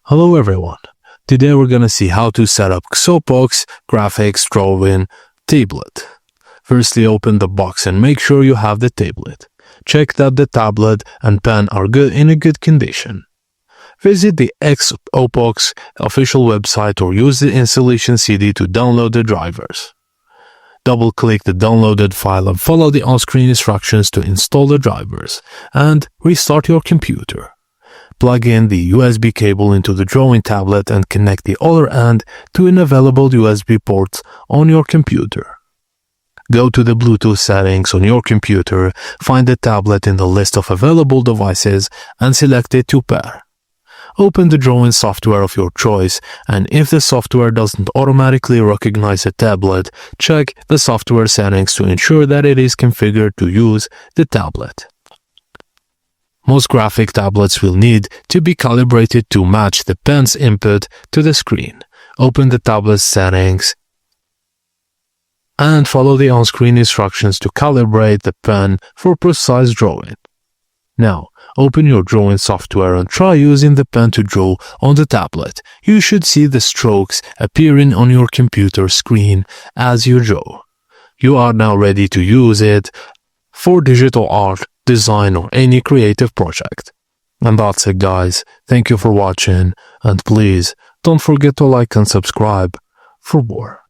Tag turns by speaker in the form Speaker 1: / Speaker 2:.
Speaker 1: Hello everyone, today we're gonna see how to set up Xoppox graphics drawing tablet. Firstly, open the box and make sure you have the tablet. Check that the tablet and pen are in a good condition. Visit the Xoppox official website or use the installation CD to download the drivers. Double-click the downloaded file and follow the on-screen instructions to install the drivers and restart your computer. Plug in the USB cable into the drawing tablet and connect the other end to an available USB port on your computer. Go to the Bluetooth settings on your computer, find the tablet in the list of available devices and select it to pair. Open the drawing software of your choice, and if the software doesn't automatically recognize a tablet, check the software settings to ensure that it is configured to use the tablet. Most graphic tablets will need to be calibrated to match the pen's input to the screen. Open the tablet settings and follow the on-screen instructions to calibrate the pen for precise drawing. Now, open your drawing software and try using the pen to draw on the tablet. You should see the strokes appearing on your computer screen as you draw. You are now ready to use it for digital art, design, or any creative project. And that's it, guys. Thank you for watching, and please don't forget to like and subscribe for more.